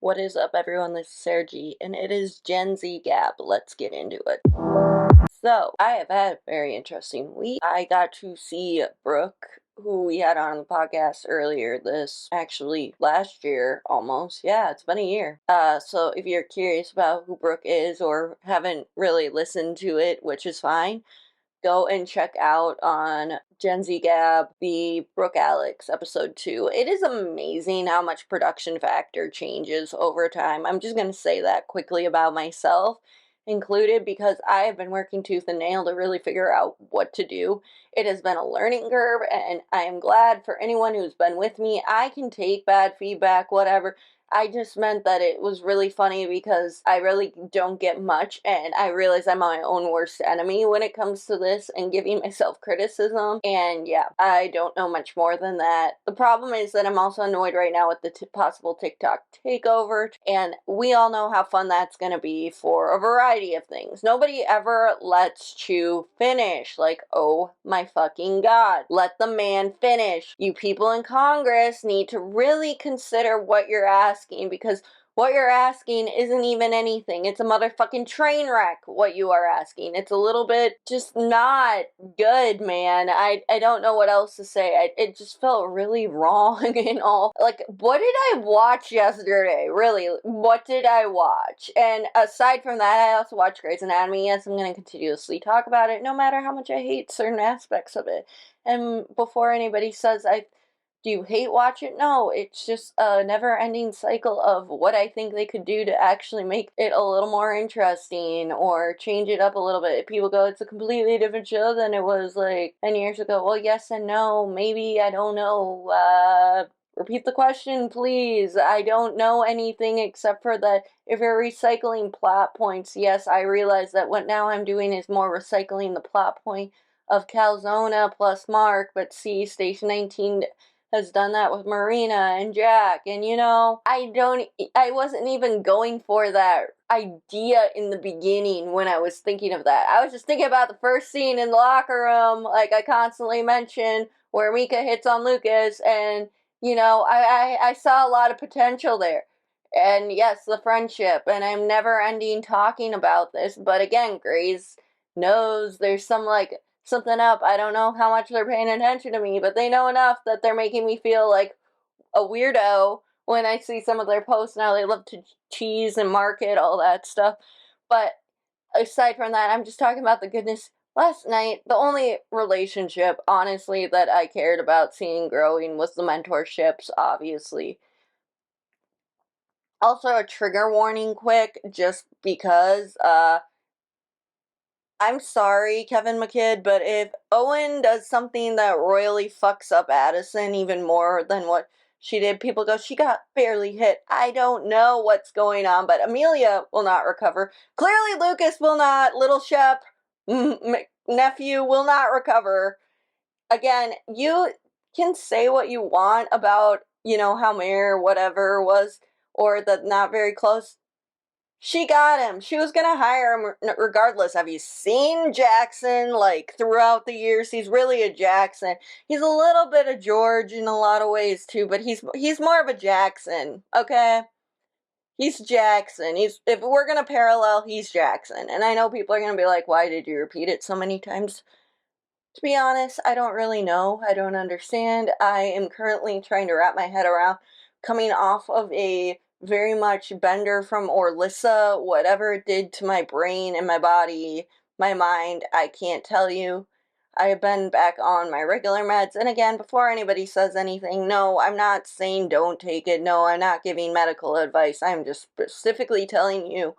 What is up, everyone? This is Sarah G, and it is GenZ-Gab. Let's get into it. So, I have had a very interesting week. I got to see Brooke, who we had on the podcast earlier last year, almost. Yeah, it's been a year. So if you're curious about who Brooke is or haven't really listened to it, which is fine, go and check out on GenZ-Gab the Brooke Alex episode 2. It is amazing how much production factor changes over time. I'm just going to say that quickly about myself included because I have been working tooth and nail to really figure out what to do. It has been a learning curve, and I am glad for anyone who's been with me. I can take bad feedback, whatever. I just meant that it was really funny because I really don't get much, and I realize I'm my own worst enemy when it comes to this and giving myself criticism. And yeah, I don't know much more than that. The problem is that I'm also annoyed right now with the possible TikTok takeover, and we all know how fun that's going to be for a variety of things. Nobody ever lets Chew finish. Like, oh my fucking god, let the man finish. You people in Congress need to really consider what you're asking, because what you're asking isn't even anything. It's a motherfucking train wreck, what you are asking. It's a little bit just not good, man. I don't know what else to say. It just felt really wrong and all. Like, what did I watch yesterday? Really, what did I watch? And aside from that, I also watched Grey's Anatomy. Yes, I'm going to continuously talk about it, no matter how much I hate certain aspects of it. And before anybody says do you hate watch it? No, it's just a never-ending cycle of what I think they could do to actually make it a little more interesting or change it up a little bit. People go, it's a completely different show than it was like 10 years ago. Well, yes and no. Maybe, I don't know. Repeat the question, please. I don't know anything except for that if you're recycling plot points, yes, I realize that what now I'm doing is more recycling the plot point of Calzona plus Mark, but see, Station 19 has done that with Marina and Jack, and I wasn't even going for that idea in the beginning when I was thinking of that. I was just thinking about the first scene in the locker room, like I constantly mention, where Mika hits on Lucas, and, I saw a lot of potential there. And yes, the friendship, and I'm never ending talking about this, but again, Grace knows there's something up. I don't know how much they're paying attention to me, but they know enough that they're making me feel like a weirdo when I see some of their posts now. They love to cheese and market, all that stuff. But aside from that, I'm just talking about the goodness. Last night, the only relationship, honestly, that I cared about seeing growing was the mentorships, obviously. Also, a trigger warning quick, just because, I'm sorry, Kevin McKidd, but if Owen does something that royally fucks up Addison even more than what she did, people go, she got barely hit. I don't know what's going on, but Amelia will not recover. Clearly, Lucas will not. Little Shep, nephew, will not recover. Again, you can say what you want about, how Mayor whatever was, or the not very close. She got him. She was gonna hire him regardless. Have you seen Jackson? Like, throughout the years, he's really a Jackson. He's a little bit of George in a lot of ways too, but he's more of a Jackson. Okay, he's Jackson. If we're gonna parallel, he's Jackson. And I know people are gonna be like, "Why did you repeat it so many times?" To be honest, I don't really know. I don't understand. I am currently trying to wrap my head around coming off of a very much bender from Orlissa, whatever it did to my brain and my body, my mind, I can't tell you. I have been back on my regular meds, and again, before anybody says anything, no, I'm not saying don't take it. No, I'm not giving medical advice. I'm just specifically telling you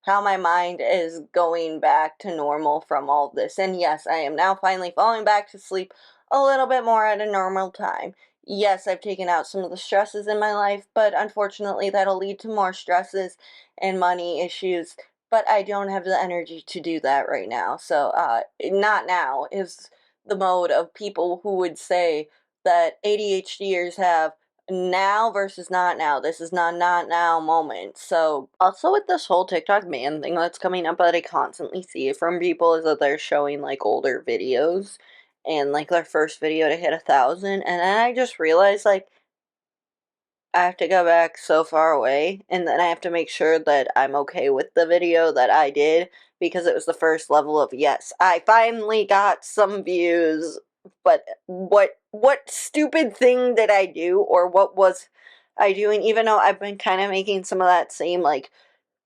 how my mind is going back to normal from all of this. And yes, I am now finally falling back to sleep a little bit more at a normal time. Yes, I've taken out some of the stresses in my life, but unfortunately that'll lead to more stresses and money issues. But I don't have the energy to do that right now. So, not now is the mode of people who would say that ADHDers have now versus not now. This is not now moment. So also with this whole TikTok ban thing that's coming up that I constantly see from people is that they're showing like older videos and like their first video to hit 1,000, and then I just realized like I have to go back so far away, and then I have to make sure that I'm okay with the video that I did, because it was the first level of, yes, I finally got some views, but what stupid thing did I do, or what was I doing? Even though I've been kind of making some of that same, like,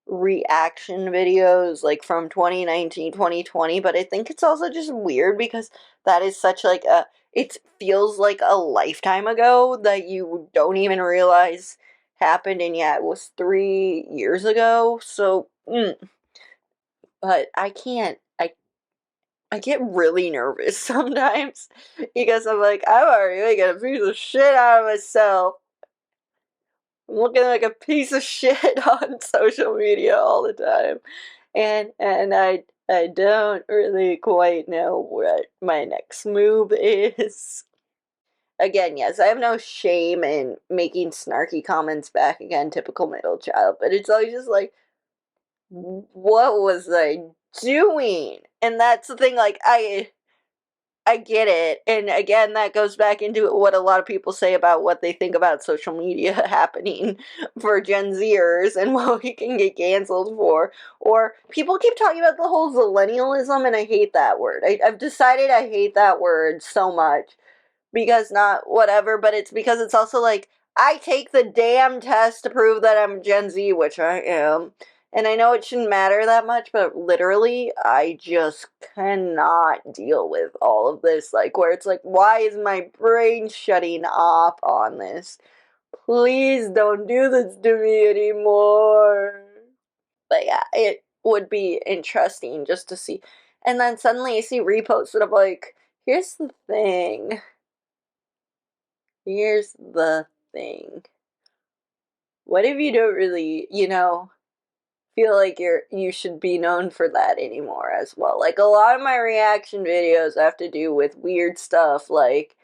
reaction videos, like, from 2019, 2020, but I think it's also just weird because that is such, like, a it feels like a lifetime ago that you don't even realize happened, and yeah, it was 3 years ago, so, but I get really nervous sometimes because I'm like, I'm already making a piece of shit out of myself. I'm looking like a piece of shit on social media all the time. And I don't really quite know what my next move is. Again, yes, I have no shame in making snarky comments back again, typical middle child, but it's always just like, what was I doing? And that's the thing, like, I get it. And again, that goes back into what a lot of people say about what they think about social media happening for Gen Zers and what we can get canceled for. Or people keep talking about the whole millennialism, and I hate that word. I've decided I hate that word so much because not whatever, but it's because it's also like, I take the damn test to prove that I'm Gen Z, which I am. And I know it shouldn't matter that much, but literally, I just cannot deal with all of this. Like, where it's like, why is my brain shutting off on this? Please don't do this to me anymore. But yeah, it would be interesting just to see. And then suddenly you see reposts that I'm like, here's the thing. Here's the thing. What if you don't really, feel like you should be known for that anymore as well? Like, a lot of my reaction videos have to do with weird stuff, like,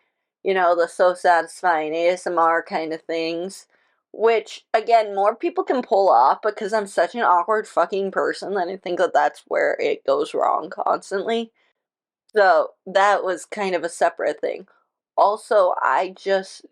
the so satisfying ASMR kind of things, which again, more people can pull off because I'm such an awkward fucking person that I think that that's where it goes wrong constantly. So that was kind of a separate thing. Also, I just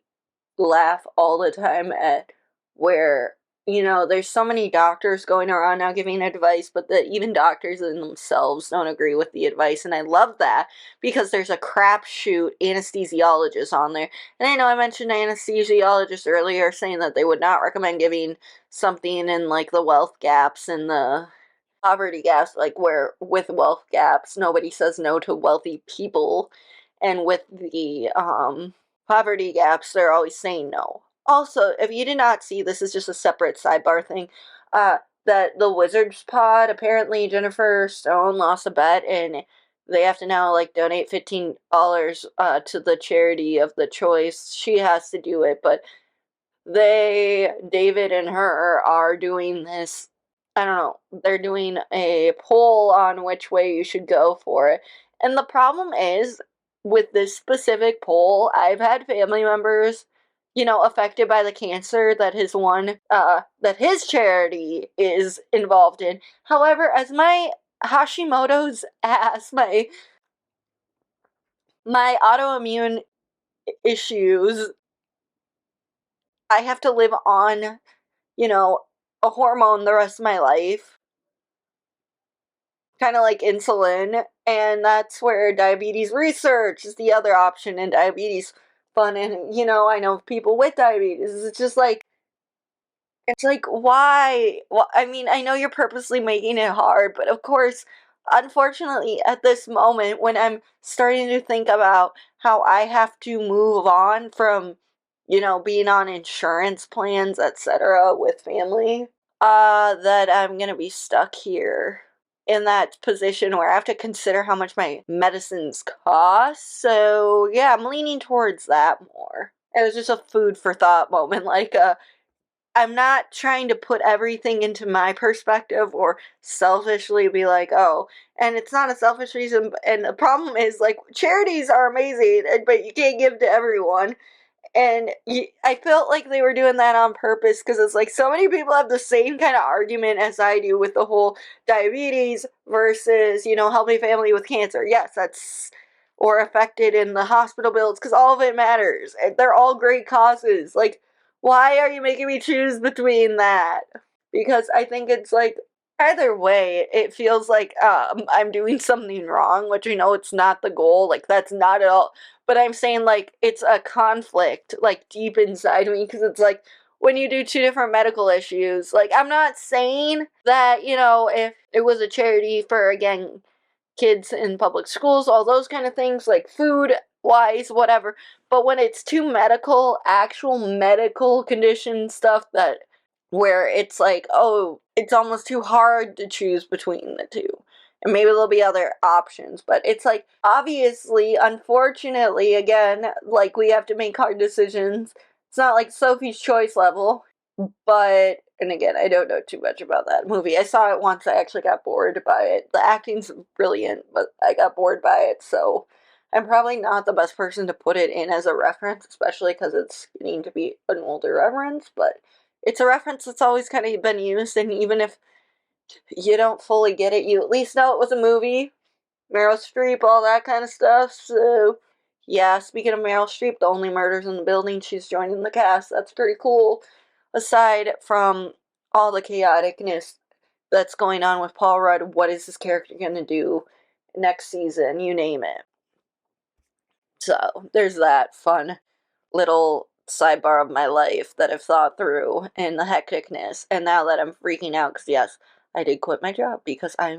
laugh all the time at where, there's so many doctors going around now giving advice, but that even doctors in themselves don't agree with the advice. And I love that because there's a crapshoot anesthesiologist on there. And I know I mentioned anesthesiologists earlier saying that they would not recommend giving something in, like, the wealth gaps and the poverty gaps, like, where with wealth gaps, nobody says no to wealthy people. And with the, poverty gaps, they're always saying no. Also, if you did not see, this is just a separate sidebar thing, that the Wizards pod, apparently Jennifer Stone lost a bet, and they have to now, like, donate $15 to the charity of the choice. She has to do it, but David and her are doing this, I don't know, they're doing a poll on which way you should go for it. And the problem is, with this specific poll, I've had family members, affected by the cancer that that his charity is involved in. However, as my Hashimoto's ass, my autoimmune issues, I have to live on, you know, a hormone the rest of my life, kind of like insulin, and that's where diabetes research is the other option, and diabetes fun. And I know people with diabetes. It's like, why? Well, I mean, I know you're purposely making it hard, but of course, unfortunately, at this moment, when I'm starting to think about how I have to move on from, being on insurance plans, etc., with family, that I'm gonna be stuck here in that position where I have to consider how much my medicines cost. So yeah, I'm leaning towards that more. It was just a food for thought moment. Like, I'm not trying to put everything into my perspective or selfishly be like, oh, and it's not a selfish reason. And the problem is, like, charities are amazing, but you can't give to everyone. And I felt like they were doing that on purpose because it's like so many people have the same kind of argument as I do with the whole diabetes versus, helping family with cancer. Yes, that's, or affected in the hospital bills, because all of it matters. And they're all great causes. Like, Why are you making me choose between that? Because I think it's like, either way, it feels like I'm doing something wrong, which I know it's not the goal. Like, that's not at all. But I'm saying, like, it's a conflict, like, deep inside me, because it's like, when you do two different medical issues, like, I'm not saying that, if it was a charity for, again, kids in public schools, all those kind of things, like food wise, whatever. But when it's two actual medical condition stuff that where it's like, oh, it's almost too hard to choose between the two. And maybe there'll be other options, but it's like, obviously, unfortunately, again, like, we have to make hard decisions. It's not like Sophie's Choice level, but, and again, I don't know too much about that movie. I saw it once, I actually got bored by it. The acting's brilliant, but I got bored by it, so I'm probably not the best person to put it in as a reference, especially because it's getting to be an older reference, but it's a reference that's always kind of been used, and even if you don't fully get it, you at least know it was a movie. Meryl Streep, all that kind of stuff, so yeah, speaking of Meryl Streep, the only murders in the building, she's joining the cast. That's pretty cool. Aside from all the chaoticness that's going on with Paul Rudd, what is this character going to do next season? You name it. So, there's that fun little sidebar of my life that I've thought through and the hecticness. And now that I'm freaking out, because yes, I did quit my job because I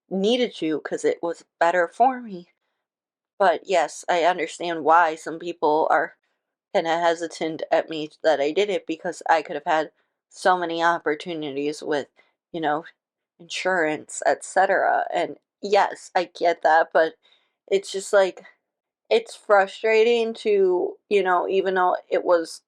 needed to, because it was better for me. But yes, I understand why some people are kind of hesitant at me that I did it, because I could have had so many opportunities with, you know, insurance, etc. And yes, I get that, but it's just like, it's frustrating to, even though it was,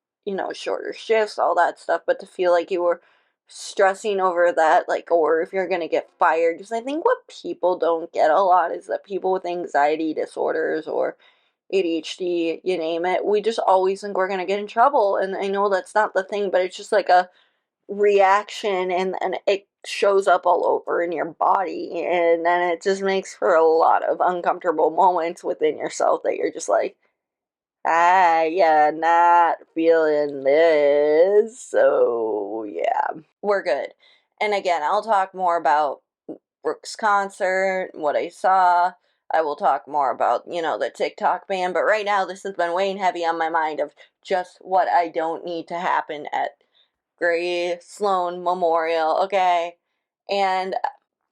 shorter shifts, all that stuff, but to feel like you were stressing over that, like, or if you're gonna get fired. Because I think what people don't get a lot is that people with anxiety disorders or ADHD, you name it, we just always think we're gonna get in trouble. And I know that's not the thing, but it's just like a reaction, and it shows up all over in your body, and then it just makes for a lot of uncomfortable moments within yourself that you're just like, yeah, not feeling this, so yeah, we're good. And again, I'll talk more about Brooks' concert, what I saw. I will talk more about, the TikTok ban, but right now this has been weighing heavy on my mind of just what I don't need to happen at Gray Sloan Memorial, okay? And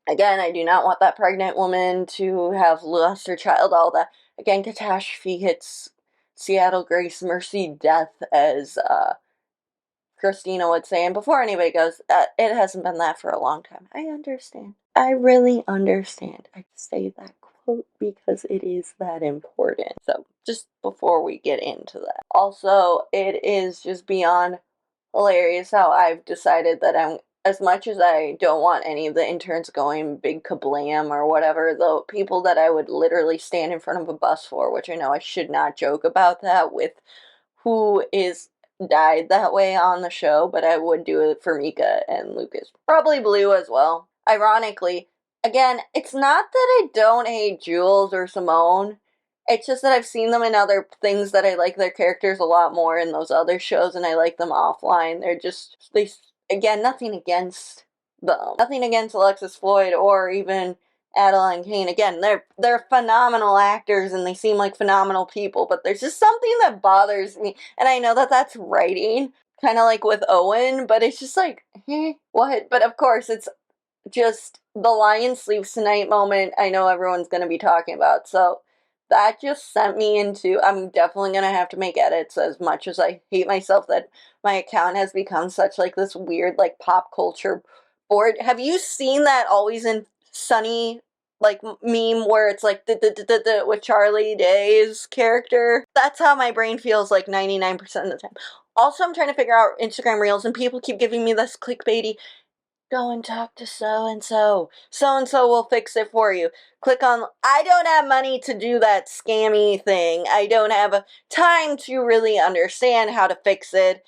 again, I do not want that pregnant woman to have lost her child, all that. Again, catastrophe hits Seattle Grace Mercy death, as Christina would say. And before anybody goes, it hasn't been that for a long time. I understand. I really understand. I say that quote because it is that important. So, just before we get into that. Also, it is just beyond hilarious how I've decided that as much as I don't want any of the interns going big kablam or whatever, the people that I would literally stand in front of a bus for, which I know I should not joke about that with who is died that way on the show, but I would do it for Mika and Lucas. Probably Blue as well. Ironically, again, it's not that I don't hate Jules or Simone. It's just that I've seen them in other things that I like their characters a lot more in those other shows, and I like them offline. Again, nothing against them. Nothing against Alexis Floyd or even Adeline Kane. Again, they're phenomenal actors and they seem like phenomenal people, but there's just something that bothers me. And I know that that's writing, kind of like with Owen, but it's just like, what? But of course, it's just the Lion Sleeps Tonight moment I know everyone's going to be talking about. So that just sent me into, I'm definitely going to have to make edits, as much as I hate myself that my account has become such like this weird like pop culture board. Have you seen that Always in Sunny like meme where it's like with Charlie Day's character? That's how my brain feels like 99% of the time. Also, I'm trying to figure out Instagram Reels, and people keep giving me this clickbaity, go and talk to so-and-so. So-and-so will fix it for you. Click on, I don't have money to do that scammy thing. I don't have time to really understand how to fix it.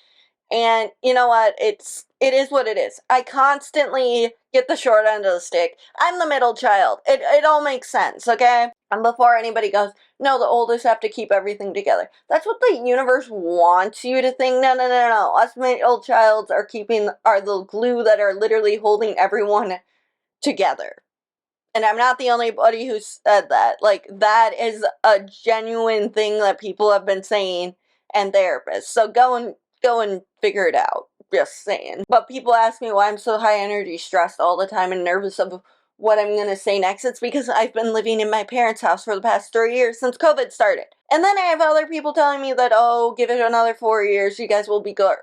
And you know what? It is what it is. I constantly get the short end of the stick. I'm the middle child. It all makes sense, okay? And before anybody goes, no, the oldest have to keep everything together. That's what the universe wants you to think. No, no, no, no. Us middle childs are the glue that are literally holding everyone together. And I'm not the only buddy who said that. Like, that is a genuine thing that people have been saying, and therapists. So go and figure it out. Just saying. But people ask me why I'm so high energy, stressed all the time, and nervous of what I'm gonna say next. It's because I've been living in my parents' house for the past 3 years since COVID started. And then I have other people telling me that, oh, give it another 4 years, you guys will be good.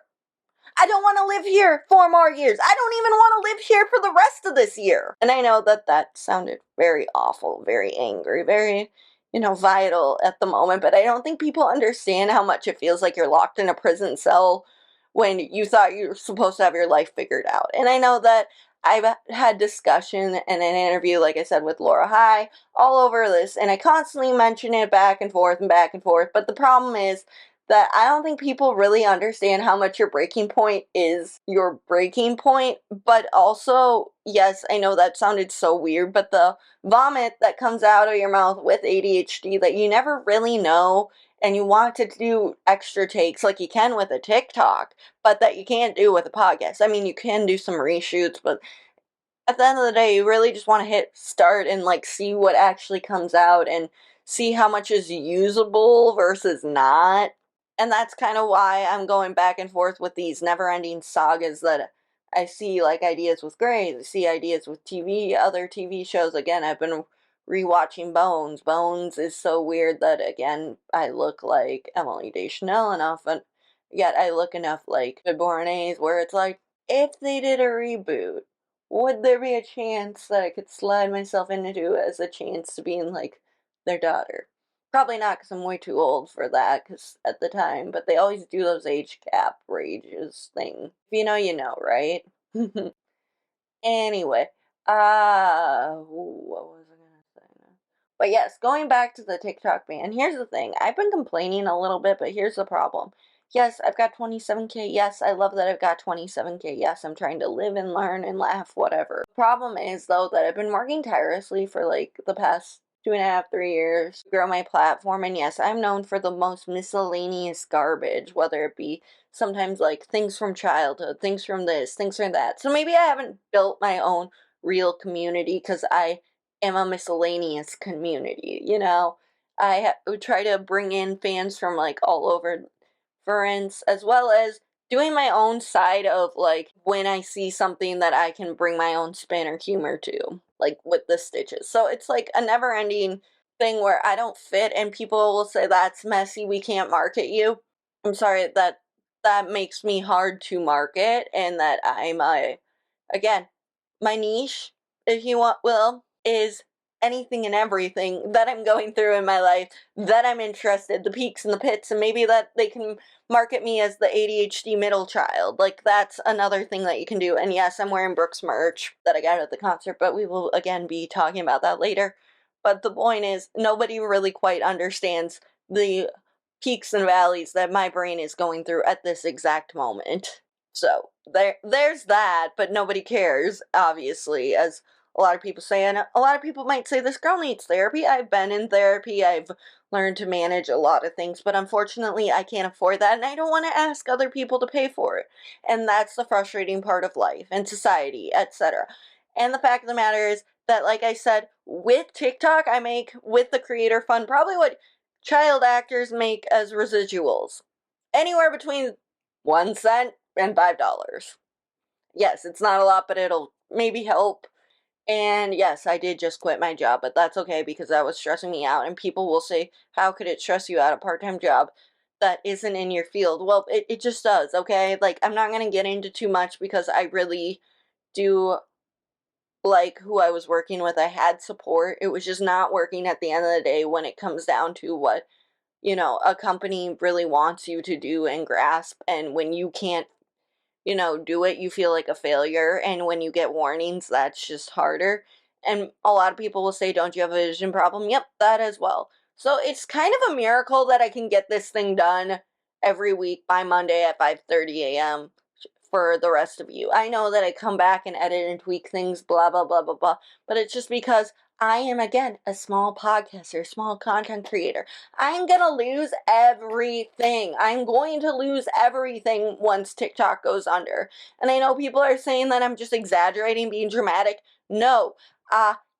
I don't want to live here 4 more years. I don't even want to live here for the rest of this year. And I know that that sounded very awful, very angry, very, vital at the moment, but I don't think people understand how much it feels like you're locked in a prison cell when you thought you were supposed to have your life figured out. And I know that I've had discussion and an interview, like I said, with Laura High all over this, and I constantly mention it back and forth and back and forth, but the problem is that I don't think people really understand how much your breaking point is your breaking point. But also, yes, I know that sounded so weird, but the vomit that comes out of your mouth with ADHD that you never really know, and you want to do extra takes like you can with a TikTok, but that you can't do with a podcast. I mean, you can do some reshoots, but at the end of the day, you really just want to hit start and like see what actually comes out and see how much is usable versus not. And that's kind of why I'm going back and forth with these never-ending sagas that I see, like ideas with Grey's, I see ideas with other TV shows. Again, I've been rewatching Bones. Bones is so weird that again I look like Emily Deschanel enough, and yet I look enough like the Bourneys, where it's like if they did a reboot, would there be a chance that I could slide myself into as a chance to being like their daughter? Probably not, because I'm way too old for that, because at the time, but they always do those age gap rages thing. If you know, right? Anyway, what was I gonna say now? But yes, going back to the TikTok ban, here's the thing. I've been complaining a little bit, but here's the problem. Yes, I've got 27K. Yes, I love that I've got 27K. Yes, I'm trying to live and learn and laugh, whatever. The problem is, though, that I've been working tirelessly for like the past 2.5, 3 years to grow my platform. And yes, I'm known for the most miscellaneous garbage, whether it be sometimes like things from childhood, things from this, things from that. So maybe I haven't built my own real community because I am a miscellaneous community, would try to bring in fans from like all over, friends, as well as doing my own side of like when I see something that I can bring my own spin or humor to, like with the stitches. So it's like a never ending thing where I don't fit and people will say that's messy, we can't market you. I'm sorry, that makes me hard to market, and that again, my niche, if you will, is anything and everything that I'm going through in my life, that I'm interested, the peaks and the pits, and maybe that they can market me as the ADHD middle child. Like, that's another thing that you can do. And yes, I'm wearing Brooks merch that I got at the concert, but we will again be talking about that later. But the point is, nobody really quite understands the peaks and valleys that my brain is going through at this exact moment. So there's that, but nobody cares, obviously, as a lot of people say, and a lot of people might say this girl needs therapy. I've been in therapy, I've learned to manage a lot of things, but unfortunately I can't afford that, and I don't want to ask other people to pay for it. And that's the frustrating part of life and society, etc. And the fact of the matter is that, like I said, with TikTok, I make, with the creator fund, probably what child actors make as residuals. Anywhere between 1 cent and $5. Yes, it's not a lot, but it'll maybe help. And yes, I did just quit my job, but that's okay because that was stressing me out. And people will say, how could it stress you out, a part-time job that isn't in your field? Well, it just does, okay? Like, I'm not going to get into too much because I really do like who I was working with. I had support. It was just not working at the end of the day when it comes down to what, a company really wants you to do and grasp. And when you can't, do it, you feel like a failure. And when you get warnings, that's just harder. And a lot of people will say, don't you have a vision problem? Yep, that as well. So it's kind of a miracle that I can get this thing done every week by Monday at 5:30 a.m. for the rest of you. I know that I come back and edit and tweak things, blah, blah, blah, blah, blah. But it's just because I am, again, a small podcaster, small content creator. I'm gonna lose everything. I'm going to lose everything once TikTok goes under. And I know people are saying that I'm just exaggerating, being dramatic. No.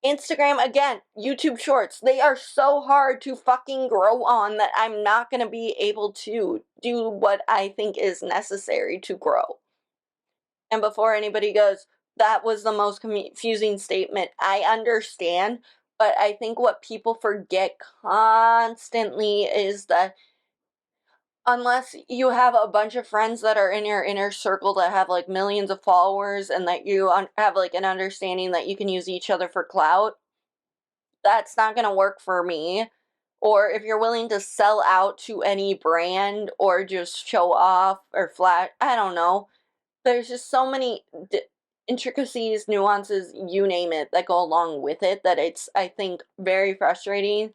Instagram, again, YouTube Shorts, they are so hard to fucking grow on that I'm not gonna be able to do what I think is necessary to grow. And before anybody goes, that was the most confusing statement, I understand, but I think what people forget constantly is that unless you have a bunch of friends that are in your inner circle that have like millions of followers and that you have like an understanding that you can use each other for clout, that's not going to work for me. Or if you're willing to sell out to any brand or just show off or flat, I don't know, there's just so many intricacies, nuances, you name it, that go along with it that it's, I think, very frustrating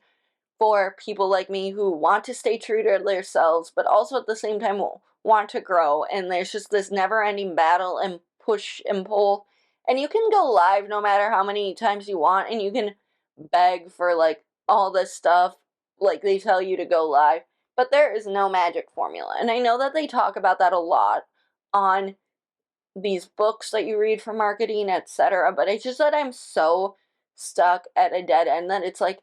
for people like me who want to stay true to themselves, but also at the same time want to grow. And there's just this never ending battle and push and pull. And you can go live no matter how many times you want, and you can beg for like all this stuff, like they tell you to go live. But there is no magic formula. And I know that they talk about that a lot on these books that you read for marketing, etc. But it's just that I'm so stuck at a dead end that it's like,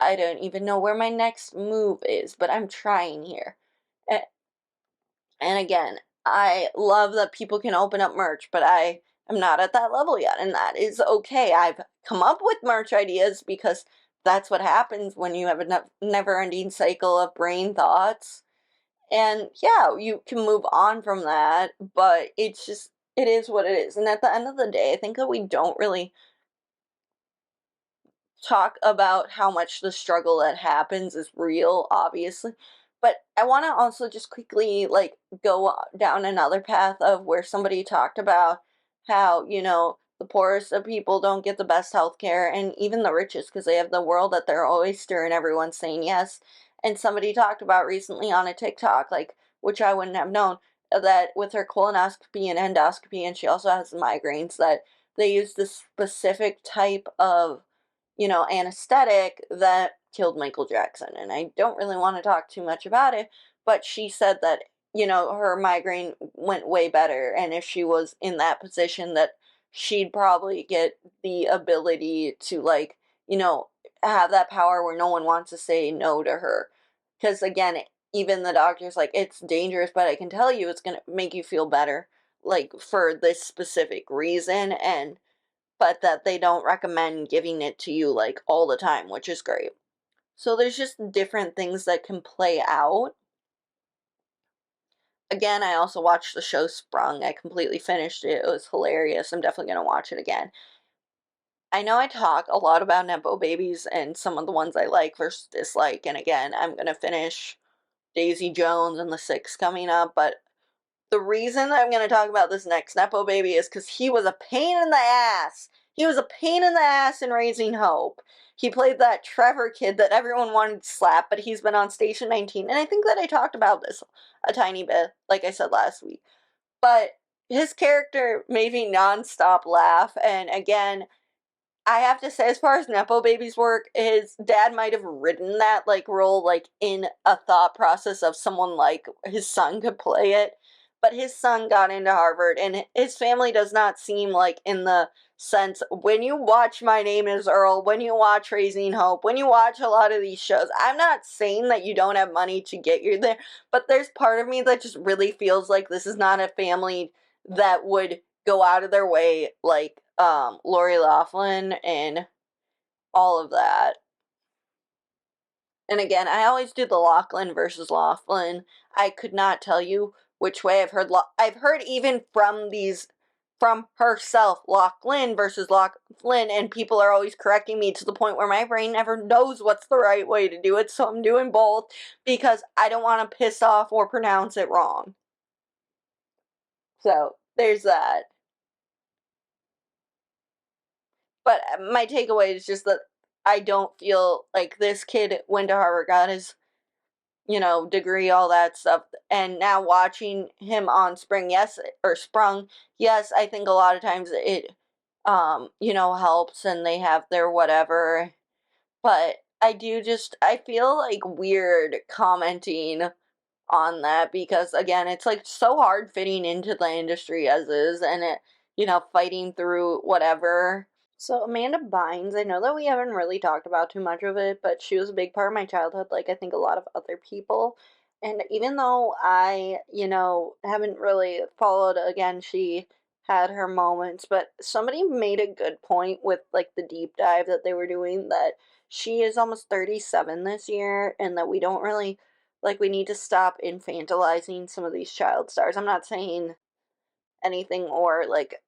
I don't even know where my next move is, but I'm trying here. And again, I love that people can open up merch, but I am not at that level yet, and that is okay. I've come up with merch ideas because that's what happens when you have a never-ending cycle of brain thoughts. And yeah, you can move on from that, but it's just, it is what it is. And at the end of the day, I think that we don't really talk about how much the struggle that happens is real, obviously. But I want to also just quickly like go down another path of where somebody talked about how, the poorest of people don't get the best health care, and even the richest, because they have the world at their oyster and everyone's saying yes. And somebody talked about recently on a TikTok, like, which I wouldn't have known, that with her colonoscopy and endoscopy, and she also has migraines, that they use this specific type of anesthetic that killed Michael Jackson. And I don't really want to talk too much about it, but she said that, her migraine went way better. And if she was in that position, that she'd probably get the ability to, like, have that power where no one wants to say no to her. Because again, even the doctor's like, it's dangerous, but I can tell you it's going to make you feel better, like, for this specific reason. And but that they don't recommend giving it to you like all the time, which is great. So there's just different things that can play out. Again, I also watched the show Sprung. I completely finished it. It was hilarious. I'm definitely going to watch it again. I know I talk a lot about Nepo babies and some of the ones I like versus dislike. And again, I'm going to finish Daisy Jones and the Six coming up. But the reason I'm going to talk about this next Nepo baby is because he was a pain in the ass. He was a pain in the ass in Raising Hope. He played that Trevor kid that everyone wanted to slap, but he's been on Station 19. And I think that I talked about this a tiny bit, like I said last week. But his character made me nonstop laugh. And again, I have to say, as far as Nepo Baby's work, his dad might have written that, like, role, like, in a thought process of someone like his son could play it. But his son got into Harvard, and his family does not seem like, in the sense, when you watch My Name is Earl, when you watch Raising Hope, when you watch a lot of these shows, I'm not saying that you don't have money to get you there, but there's part of me that just really feels like this is not a family that would go out of their way, like, Lori Loughlin and all of that. And again, I always do the Loughlin versus Loughlin. I could not tell you which way. I've heard even from herself, Loughlin versus Loughlin, and people are always correcting me to the point where my brain never knows what's the right way to do it, so I'm doing both because I don't want to piss off or pronounce it wrong. So, there's that. But my takeaway is just that I don't feel like this kid went to Harvard, got his, degree, all that stuff, and now watching him on Sprung, yes, I think a lot of times helps and they have their whatever. But I feel like weird commenting on that because again, it's like so hard fitting into the industry as is and fighting through whatever. So Amanda Bynes, I know that we haven't really talked about too much of it, but she was a big part of my childhood, like I think a lot of other people. And even though I, haven't really followed again, she had her moments, but somebody made a good point with like the deep dive that they were doing that she is almost 37 this year and that we don't really like we need to stop infantilizing some of these child stars. I'm not saying anything or like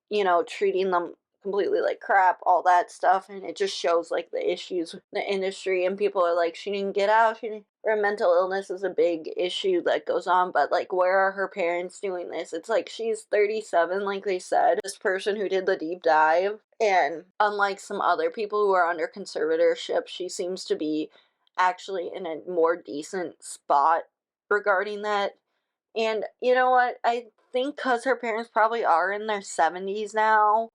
treating them completely like crap, all that stuff, and it just shows like the issues with the industry. And people are like, she didn't get out, she didn't, or mental illness is a big issue that goes on, but like where are her parents doing this? It's like she's 37, like they said, this person who did the deep dive, and unlike some other people who are under conservatorship, she seems to be actually in a more decent spot regarding that. And you know what? I think because her parents probably are in their 70s now,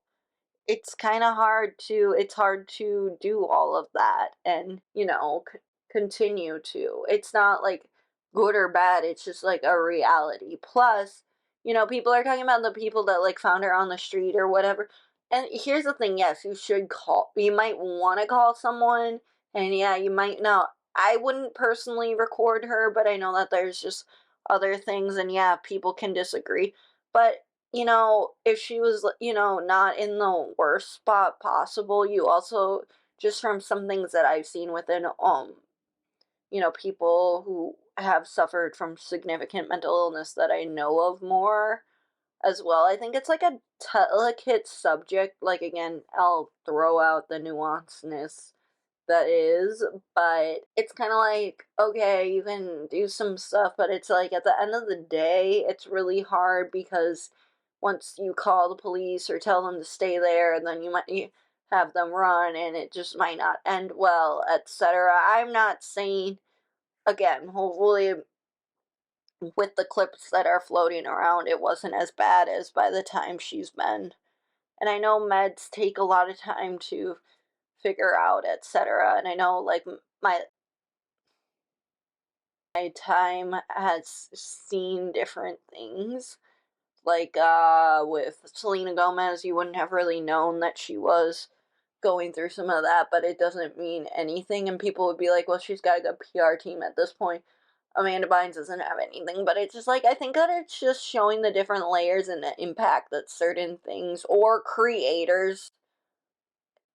it's hard to do all of that and, continue to. It's not like good or bad, it's just like a reality. Plus, people are talking about the people that like found her on the street or whatever. And here's the thing, yes, you might want to call someone, and yeah, you might not. I wouldn't personally record her, but I know that there's just other things, and yeah, people can disagree. But if she was, not in the worst spot possible, you also, just from some things that I've seen within, people who have suffered from significant mental illness that I know of more as well. I think it's like a delicate subject. Like, again, I'll throw out the nuanceness that is, but it's kind of like, okay, you can do some stuff, but it's like at the end of the day, it's really hard because once you call the police or tell them to stay there, and then you might have them run and it just might not end well, etc. I'm not saying, again, hopefully with the clips that are floating around, it wasn't as bad as by the time she's been. And I know meds take a lot of time to figure out, etc. And I know like my time has seen different things. Like with Selena Gomez, you wouldn't have really known that she was going through some of that, but it doesn't mean anything. And people would be like, well, she's got a good PR team at this point. Amanda Bynes doesn't have anything, but it's just like, I think that it's just showing the different layers and the impact that certain things or creators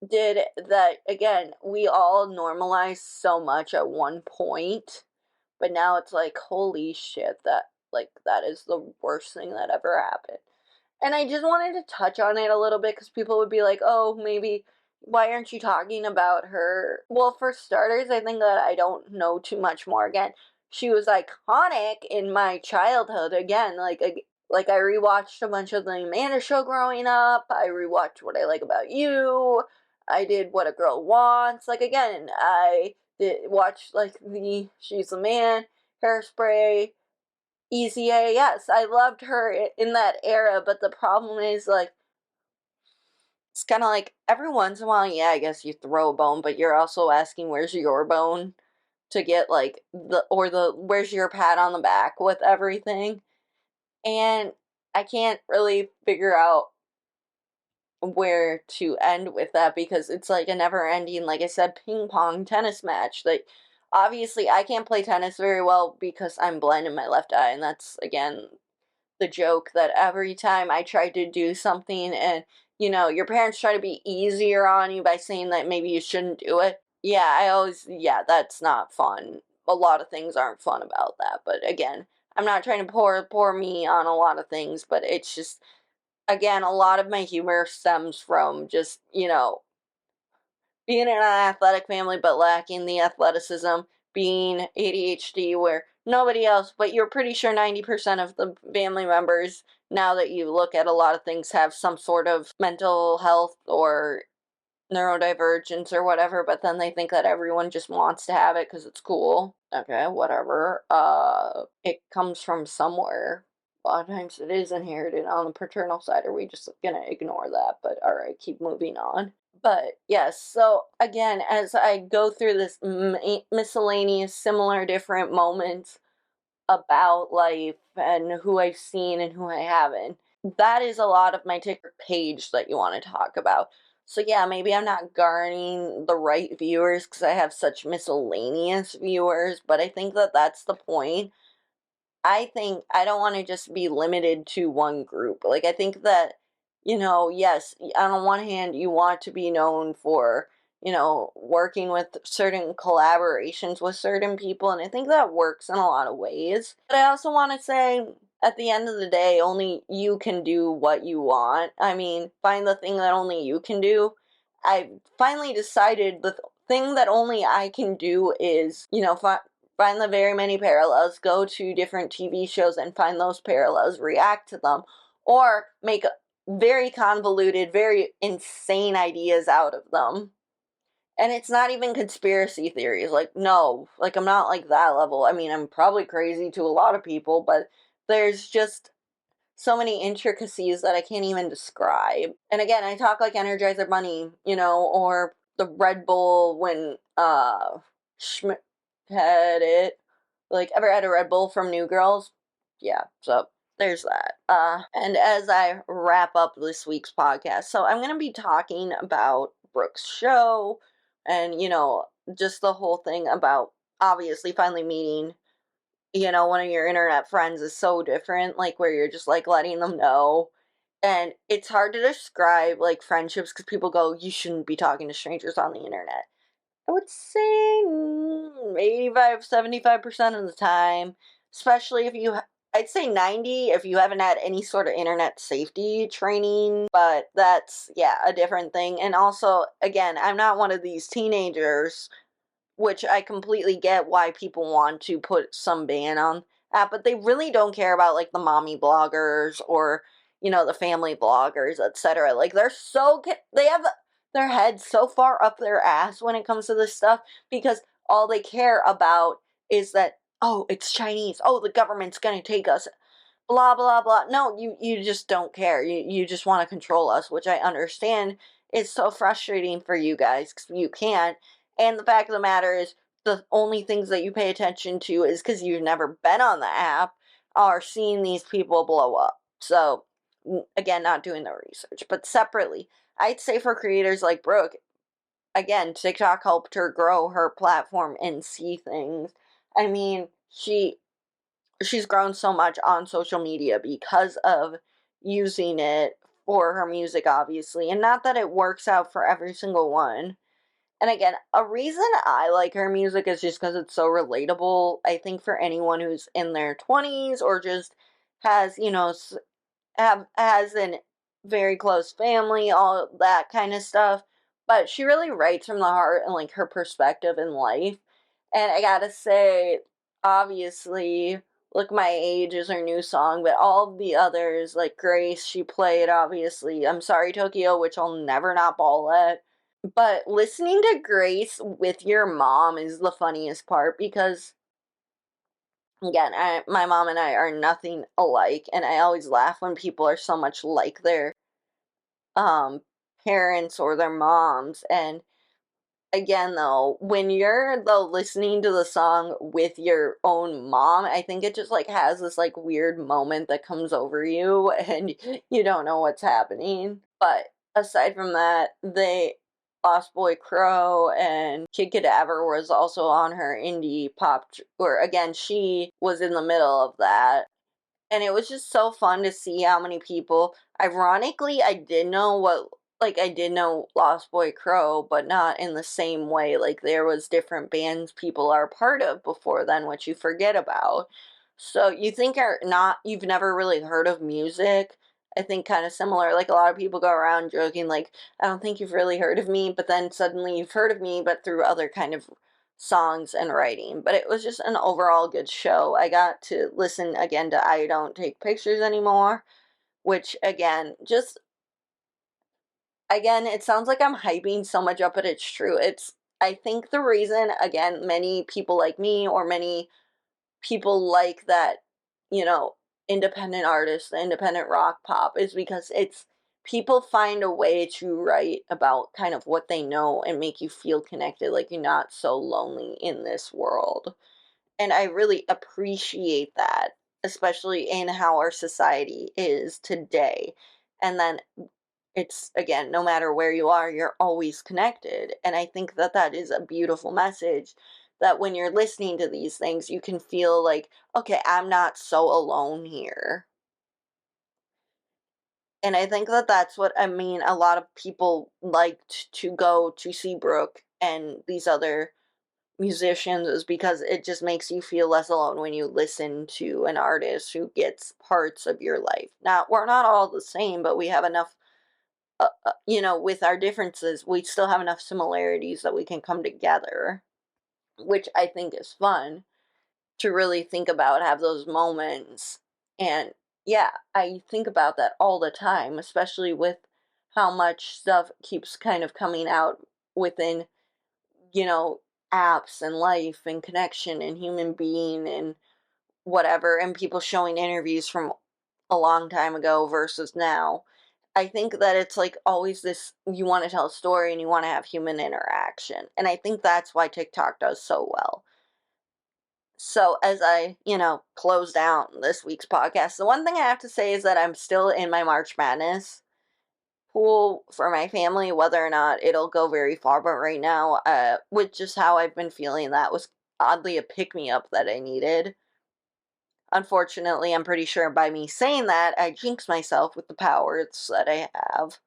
did, that again, we all normalized so much at one point, but now it's like, holy shit, that is the worst thing that ever happened. And I just wanted to touch on it a little bit because people would be like, oh, maybe, why aren't you talking about her? Well, for starters, I think that I don't know too much more. Again, she was iconic in my childhood. Again, like I rewatched a bunch of the Amanda Show growing up. I rewatched What I Like About You. I did What a Girl Wants. Like, again, I did watch like the She's the Man, Hairspray, Easy A. Yes, I loved her in that era, but the problem is like it's kind of like every once in a while, yeah, I guess you throw a bone, but you're also asking where's your bone to get like the where's your pat on the back with everything. And I can't really figure out where to end with that because it's like a never ending, like I said, ping pong tennis match. Like, obviously, I can't play tennis very well because I'm blind in my left eye, and that's again the joke that every time I try to do something and your parents try to be easier on you by saying that maybe you shouldn't do it. Yeah, yeah, that's not fun. A lot of things aren't fun about that, but again, I'm not trying to pour me on a lot of things, but it's just, again, a lot of my humor stems from just, being in an athletic family but lacking the athleticism, being ADHD where nobody else, but you're pretty sure 90% of the family members, now that you look at a lot of things, have some sort of mental health or neurodivergence or whatever, but then they think that everyone just wants to have it because it's cool. Okay, whatever. It comes from somewhere. A lot of times it is inherited on the paternal side. Are we just gonna ignore that? But all right, keep moving on. But yes, so again, as I go through this miscellaneous, similar, different moments about life and who I've seen and who I haven't, that is a lot of my TikTok page that you want to talk about. So yeah, maybe I'm not garnering the right viewers because I have such miscellaneous viewers, but I think that that's the point. I think I don't want to just be limited to one group. Like, I think that, yes, on one hand, you want to be known for, working with certain collaborations with certain people, and I think that works in a lot of ways. But I also want to say, at the end of the day, only you can do what you want. I mean, find the thing that only you can do. I finally decided the thing that only I can do is, find the very many parallels, go to different TV shows and find those parallels, react to them, or make very convoluted, very insane ideas out of them. And it's not even conspiracy theories. Like, no, like, I'm not like that level. I mean, I'm probably crazy to a lot of people, but there's just so many intricacies that I can't even describe. And again, I talk like Energizer Bunny, or the Red Bull when Schmidt had it. Like, ever had a Red Bull from New Girls? Yeah, so there's that. And as I wrap up this week's podcast, so I'm going to be talking about Brooke's show and, just the whole thing about obviously finally meeting, one of your internet friends is so different, like, where you're just, like, letting them know. And it's hard to describe, like, friendships because people go, you shouldn't be talking to strangers on the internet. I would say 85, 75% of the time, especially if I'd say 90 if you haven't had any sort of internet safety training, but that's, yeah, a different thing. And also, again, I'm not one of these teenagers, which I completely get why people want to put some ban on that, but they really don't care about, like, the mommy bloggers or, the family bloggers, etc. Like, they have their heads so far up their ass when it comes to this stuff because all they care about is that, oh, it's Chinese. Oh, the government's gonna take us, blah blah blah. No, you just don't care. You just want to control us, which I understand is so frustrating for you guys because you can't. And the fact of the matter is, the only things that you pay attention to is because you've never been on the app are seeing these people blow up. So again, not doing the research, but separately, I'd say for creators like Brooke, again, TikTok helped her grow her platform and see things. I mean, she's grown so much on social media because of using it for her music, obviously. And not that it works out for every single one. And again, a reason I like her music is just because it's so relatable. I think for anyone who's in their 20s or just has, has an very close family, all that kind of stuff. But she really writes from the heart and, like, her perspective in life. And I gotta say, obviously, Look My Age is her new song, but all of the others, like Grace, she played, obviously. I'm Sorry Tokyo, which I'll never not bawl at. But listening to Grace with your mom is the funniest part because, again, my mom and I are nothing alike, and I always laugh when people are so much like their um parents or their moms. And again, though, when you're listening to the song with your own mom, I think it just, like, has this, like, weird moment that comes over you and you don't know what's happening. But aside from that, they Lost Boy Crow and Kid Cadaver was also on her indie pop, or again, she was in the middle of that. And it was just so fun to see how many people, ironically, I did know Lost Boy Crow, but not in the same way. Like, there was different bands people are part of before then, which you forget about. So you think you've never really heard of music. I think kind of similar. Like, a lot of people go around joking, like, I don't think you've really heard of me, but then suddenly you've heard of me, but through other kind of songs and writing. But it was just an overall good show. I got to listen again to I Don't Take Pictures Anymore, which again, it sounds like I'm hyping so much up, but it's true. I think the reason, again, many people like me or many people like that, you know, independent artists, the independent rock pop, is because it's people find a way to write about kind of what they know and make you feel connected, like you're not so lonely in this world. And I really appreciate that, especially in how our society is today. And then it's, again, no matter where you are, you're always connected. And I think that that is a beautiful message, that when you're listening to these things, you can feel like, okay, I'm not so alone here. And I think that that's what, I mean, a lot of people liked to go to see Brooke and these other musicians, is because it just makes you feel less alone when you listen to an artist who gets parts of your life. Now, we're not all the same, but we have enough, with our differences, we still have enough similarities that we can come together, which I think is fun to really think about, have those moments. And yeah, I think about that all the time, especially with how much stuff keeps kind of coming out within, you know, apps and life and connection and human being and whatever, and people showing interviews from a long time ago versus now. I think that it's like always this, you want to tell a story and you want to have human interaction. And I think that's why TikTok does so well. So, as I, close down this week's podcast, the one thing I have to say is that I'm still in my March Madness pool for my family, whether or not it'll go very far. But right now, with just how I've been feeling, that was oddly a pick me up that I needed. Unfortunately, I'm pretty sure by me saying that, I jinx myself with the powers that I have.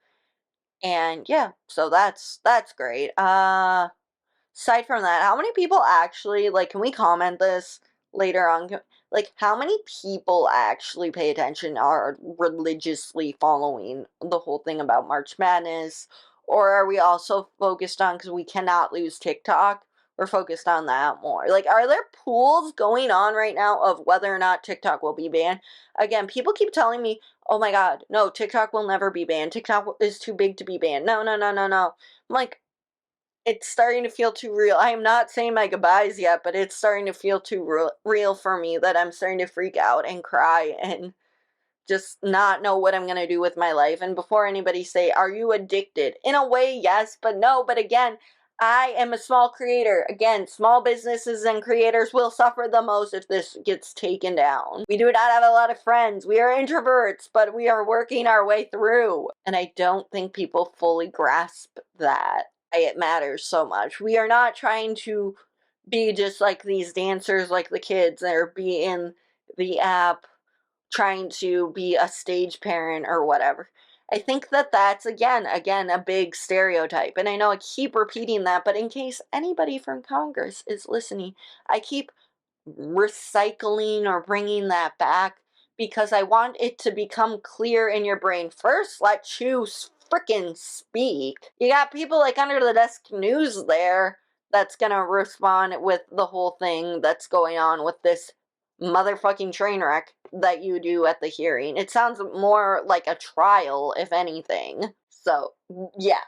And yeah, so that's great. Aside from that, how many people actually, like, can we comment this later on? Like, how many people actually pay attention, are religiously following the whole thing about March Madness? Or are we also focused on, because we cannot lose TikTok, we're focused on that more? Like, are there pools going on right now of whether or not TikTok will be banned? Again, people keep telling me, oh my god, no, TikTok will never be banned. TikTok is too big to be banned. No, no, no, no, no. I'm like, it's starting to feel too real. I am not saying my goodbyes yet, but it's starting to feel too real for me, that I'm starting to freak out and cry and just not know what I'm going to do with my life. And before anybody say, are you addicted? In a way, yes, but no. But again, I am a small creator. Again, small businesses and creators will suffer the most if this gets taken down. We do not have a lot of friends. We are introverts, but we are working our way through. And I don't think people fully grasp that. It matters so much. We are not trying to be just like these dancers, like the kids, or be in the app trying to be a stage parent or whatever. I think that that's again a big stereotype. And I know I keep repeating that, but in case anybody from Congress is listening, I keep recycling or bringing that back because I want it to become clear in your brain. First, let you frickin' speak. You got people like Under the Desk News there that's gonna respond with the whole thing that's going on with this motherfucking train wreck that you do at the hearing. It sounds more like a trial, if anything. So, yeah,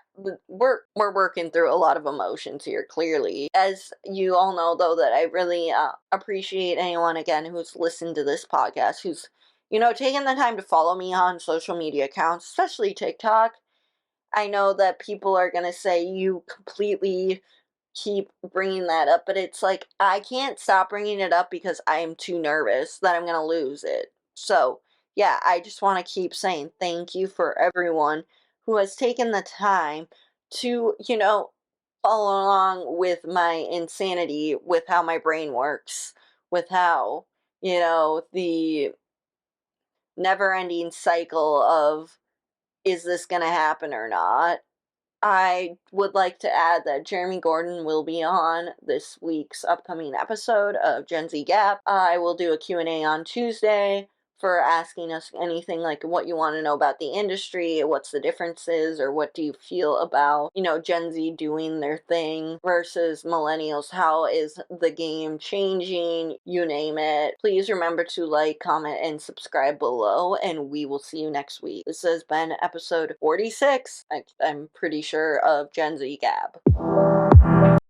we're working through a lot of emotions here, clearly. As you all know, though, that I really appreciate anyone, again, who's listened to this podcast, who's, taking the time to follow me on social media accounts, especially TikTok. I know that people are going to say you completely keep bringing that up, but it's like, I can't stop bringing it up because I'm too nervous that I'm going to lose it. So, yeah, I just want to keep saying thank you for everyone who has taken the time to, follow along with my insanity, with how my brain works, with how, the never ending cycle of, is this going to happen or not? I would like to add that Jeremy Gordon will be on this week's upcoming episode of GenZ-Gab. I will do a Q&A on Tuesday for asking us anything like what you want to know about the industry, what's the differences, or what do you feel about, Gen Z doing their thing versus millennials. How is the game changing? You name it. Please remember to like, comment, and subscribe below, and we will see you next week. This has been episode 46, I'm pretty sure, of GenZ-Gab.